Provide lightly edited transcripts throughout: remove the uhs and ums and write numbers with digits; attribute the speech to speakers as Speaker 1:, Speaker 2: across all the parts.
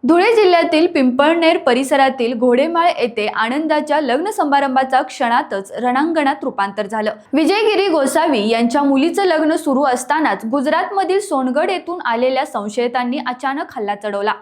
Speaker 1: धुळे जिल्ह्यातील पिंपळनेर परिसरातील घोडेमाळ येथे आनंदाच्या लग्न समारंभाचा क्षणातच रणांगणात रूपांतर झालं। विजयगिरी गोसावी यांच्या मुलीचं लग्न सुरू असतानाच गुजरातमधील सोनगड येथून आलेल्या संशयितांनी अचानक हल्ला चढवला।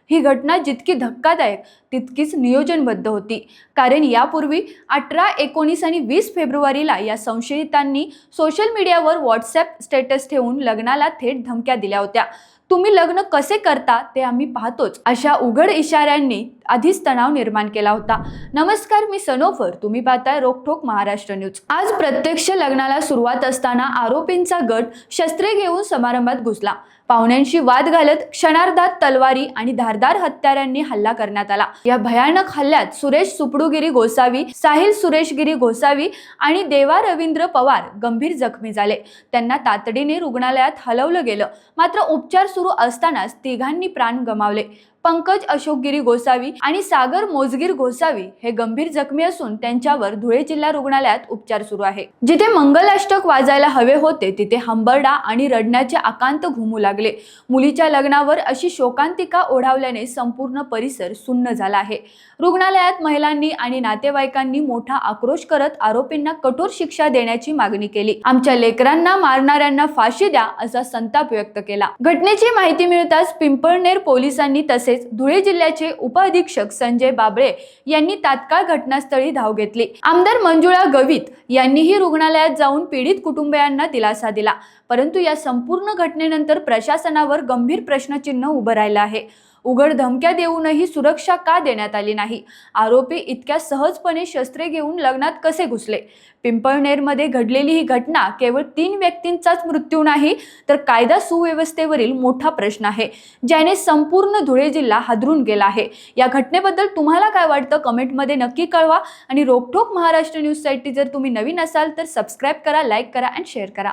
Speaker 1: ही घटना जितकी धक्कादायक तितकीच नियोजनबद्ध होती, कारण यापूर्वी 18, 19 आणि 20 फेब्रुवारीला या संशयितांनी सोशल मीडियावर व्हॉट्सअप स्टेटस ठेवून लग्नाला थेट धमक्या दिल्या होत्या। तुम्ही लग्न कसे करता ते आम्ही पाहतोच, अशा उघड इशाऱ्यांनी आधीच तणाव निर्माण केला होता। नमस्कार, मी सनोफर, तुम्ही पाहताय रोकठोक महाराष्ट्र न्यूज। आज प्रत्यक्ष लग्नाला सुरुवात असताना आरोपींचा गट शस्त्रे घेऊन समारंभात घुसला। पाहुण्यांशी वाद घालत क्षणार्धात तलवारी आणि धारदार हत्यारांनी हल्ला करण्यात आला। या भयानक हल्ल्यात सुरेश सुपडूगिरी गोसावी, साहिल सुरेशगिरी गोसावी आणि देवा रवींद्र पवार गंभीर जखमी झाले। त्यांना तातडीने रुग्णालयात हलवलं गेलं, मात्र उपचार सुरू असतानाच तिघांनी प्राण गमावले। पंकज अशोकगिरी गोसावी आणि सागर मोजगीर गोसावी हे गंभीर जखमी असून त्यांच्यावर धुळे जिल्हा रुग्णालयात उपचार सुरू आहे। जिथे मंगलाष्टक वाजायला हवे होते तिथे हंबरडा आणि रडण्याचे आकांत घुमू लागले। मुलीच्या लग्नावर अशी शोकांतिका ओढावल्याने संपूर्ण परिसर सुन्न झाला आहे। रुग्णालयात महिलांनी आणि नातेवाईकांनी मोठा आक्रोश करत आरोपींना कठोर शिक्षा देण्याची मागणी केली। आमच्या लेकरांना मारणाऱ्यांना फाशी द्या असा संताप व्यक्त केला। घटनेची माहिती मिळताच पिंपळनेर पोलिसांनी तसेच धुळे जिल्ह्याचे उपअधीक्षक संजय बाबळे यांनी तात्काळ घटनास्थळी धाव घेतली। आमदार मंजुळा गवित यांनीही रुग्णालयात जाऊन पीडित कुटुंबियांना दिलासा दिला, परंतु या संपूर्ण घटनेनंतर प्रशासनावर गंभीर प्रश्नचिन्ह उभं राहिलं आहे। उघड धमक्या देऊनही सुरक्षा का देण्यात आली नाही? आरोपी इतक्या सहजपणे शस्त्रे घेऊन लग्नात कसे घुसले? पिंपळनेरमध्ये घडलेली ही घटना केवळ 3 व्यक्तींचाच मृत्यू नाही, तर कायदा सुव्यवस्थेवरील मोठा प्रश्न आहे, ज्याने संपूर्ण धुळे जिल्हा हादरून गेला आहे। या घटनेबद्दल तुम्हाला काय वाटतं कमेंटमध्ये नक्की कळवा आणि रोकठोक महाराष्ट्र न्यूज साठी जर तुम्ही नवीन असाल तर सबस्क्राइब करा, लाईक करा आणि शेअर करा।